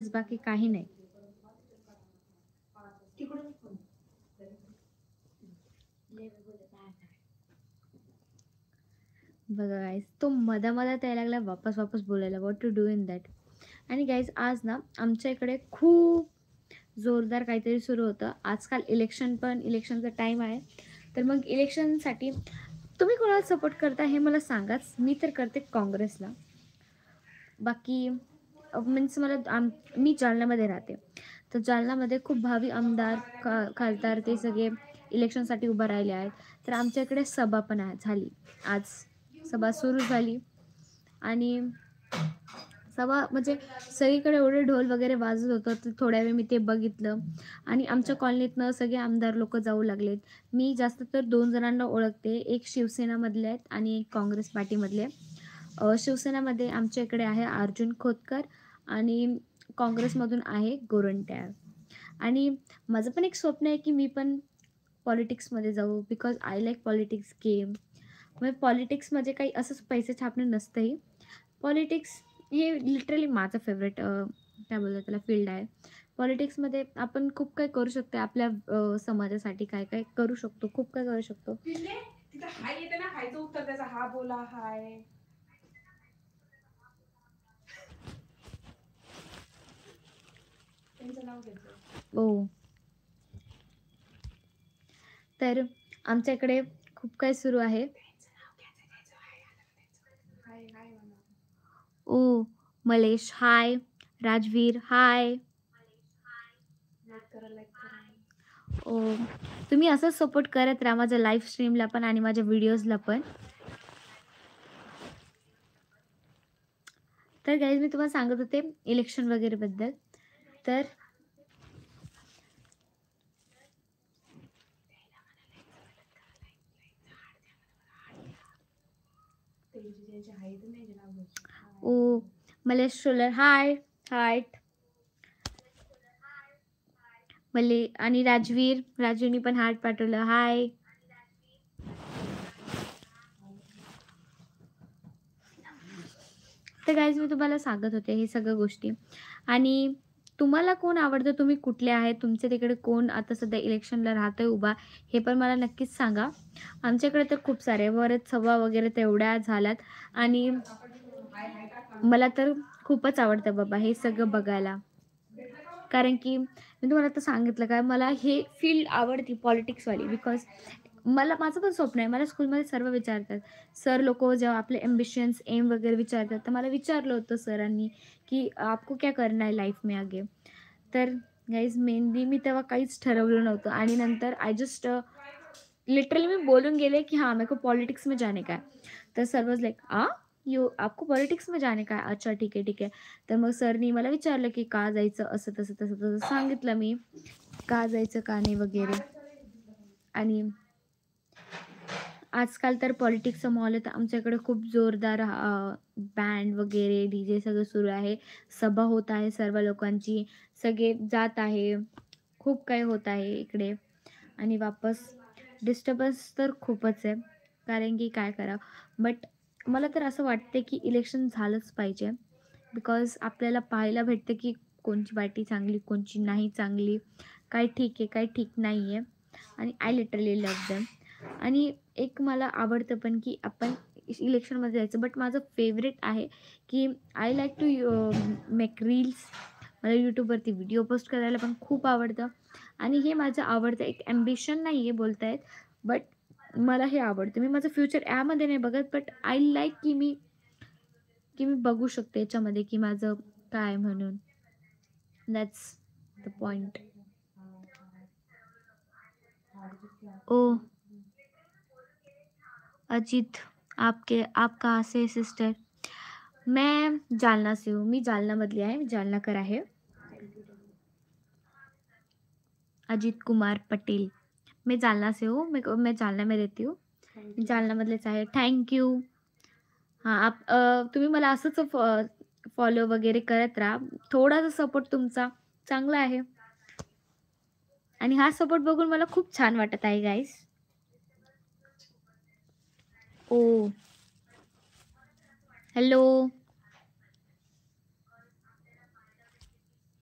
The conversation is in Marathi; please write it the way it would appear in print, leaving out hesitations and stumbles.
बाकी काही नाही. बघा गाईज, तो मधा-मधात यायला लागला वापस बोलायला. What to do in that? आणि गाईज आज ना आमच्या इकडे खूप जोरदार काहीतरी सुरू होतं. आजकाल इलेक्शनचा टाईम आहे. तर मग इलेक्शनसाठी तुम्ही कोणाला सपोर्ट करता हे मला सांगाच. मी तर करते काँग्रेसला. बाकी मीन्स मी जालन्यामध्ये राहते. तर जालन्यामध्ये खूप भावी आमदार, खासदार ते सगळे इलेक्शनसाठी उभं राहिले आहेत. तर आमच्या इकडे सभा पण झाली. आज सभा सुरू झाली आणि सभा म्हणजे सगळीकडे एवढे ढोल वगैरे वाजत होतं. तर थोड्या वेळ मी ते बघितलं आणि आमच्या कॉलनीतनं सगळे आमदार लोकं जाऊ लागलेत. मी जास्त तर 2 जणांना ओळखते. एक शिवसेनामधले आहेत आणि एक काँग्रेस पार्टीमधले. शिवसेनामध्ये आमच्या इकडे आहे अर्जुन खोतकर आणि काँग्रेसमधून आहे गोरंट्याल. आणि माझं पण एक स्वप्न आहे की मी पण पॉलिटिक्समध्ये जाऊ because I like politics game. म्हणजे पॉलिटिक्समध्ये काही असंच पैसे छापणं नसतंही. पॉलिटिक्स हे लिटरली माझं फेवरेट काय बोलतात त्याला फील्ड आहे. पॉलिटिक्समध्ये आपण खूप काही करू शकतो. आपल्या समाजासाठी काय काय करू शकतो, खूप काय करू शकतो. तिथं हाय येते ना, हायचं उत्तर त्याचा हा बोला हाय. त्यांचं नाव घ्यायचं. हो. तर आमच्या इकडे खूप काही सुरू आहे. हाय हाय म्हणा. ओ मलेश हाय, राजवीर हाय. लाईक करा, लाईक करा. ओ तुम्ही असंच सपोर्ट करत राहा माझ्या लाईव्ह स्ट्रीमला पण आणि माझ्या व्हिडिओजला पण. तर गाईज मी तुम्हाला सांगत होते इलेक्शन वगैरे बद्दल. तर त्यांचे हाय तर नाही नाव घ्यायचं. ओ मलेश शोलर हाय हार्ट. मले आणि राजवीरनी पण हार्ट पाठवलं हाय. तर गाईज मी तुम्हाला सांगत होते हे सगळ्या गोष्टी. आणि तुम्हाला कोण आवडतं, तुम्ही कुठले आहेत, तुमच्या तिकडे कोण आता सध्या इलेक्शनला राहतंय उभा, हे पण मला नक्कीच सांगा. आमच्याकडे तर खूप सारे बरेच सभा वगैरे तेवढ्या झाल्यात आणि मला तर खूपच आवडतं बाबा हे सगळं बघायला. कारण की मी तुम्हाला आता सांगितलं काय मला हे फील्ड आवडती पॉलिटिक्सवाली बिकॉज माझं पण स्वप्न आहे. मला स्कूलमध्ये सर्व विचारतात. सर लोकं जेव्हा आपले ॲम्बिशन्स, एम वगैरे विचारतात, तर मला विचारलं होतं सरांनी, की "आपको क्या करना है लाईफ में आगे?" तर गाईज मेनली मी तेव्हा काहीच ठरवलं नव्हतं आणि नंतर आय जस्ट लिटरली मी बोलून गेले, की "हाँ, मेरे को पॉलिटिक्स में जाने का है." तर सर वाज लाइक, आपको पॉलिटिक्स में जाने का है? अच्छा ठीक आहे, ठीक आहे." तर मग सरनी मला विचारलं, की "का जायचं?" असं तसं, तसं तसं सांगितलं मी, का जायचं, का नाही वगैरे. आणि आजकाल तर पॉलिटिक्सचा माहोल आहे, तर आमच्याकडे खूप जोरदार बँड वगैरे, डी-जे सगळं सुरू आहे. सभा होत आहे सर्व लोकांची, सगळे जात आहे. खूप काही होत आहे इकडे आणि वापस डिस्टर्बन्स तर खूपच आहे. कारण की काय करावं? बट मला तर असं वाटते, की इलेक्शन झालंच पाहिजे. बिकॉज आपल्याला पाहायला भेटतं, की कोणची पार्टी चांगली, कोणची नाही चांगली, काय ठीक आहे, काय ठीक नाही आहे. आणि आय लिटरली लव्ह देम. आणि एक मला आवडतं पण, की आपण इलेक्शनमध्ये जायचं. बट माझं फेव्हरेट आहे, की I like to make reels. मला यूट्यूबवरती व्हिडिओ पोस्ट करायला पण खूप आवडतं आणि हे माझं आवडतं एक ॲम्बिशन नाही आहे बोलता येत. बट मला हे आवडतं. मी माझं फ्युचर यामध्ये नाही बघत, बट आय लाईक की मी बघू शकते याच्यामध्ये, की माझं काय म्हणून. That's the point. Oh! Ajit, आप कहाँ से सिस्टर? मैं जालना से हूँ. मी जालनामधली आहे. मी जालनाकर आहे. अजीत कुमार पटेल. मैं जालना से हूँ. मैं जालना में रहती हूँ. जालनामधलेच आहे. Thank you. हां, तुम्ही मला असंच फॉलो वगैरे करत राहा. थोडासा सपोर्ट तुमचा चांगला आहे आणि हा सपोर्ट बघून मला खूप छान वाटत आहे गाईज. ओह! हॅलो.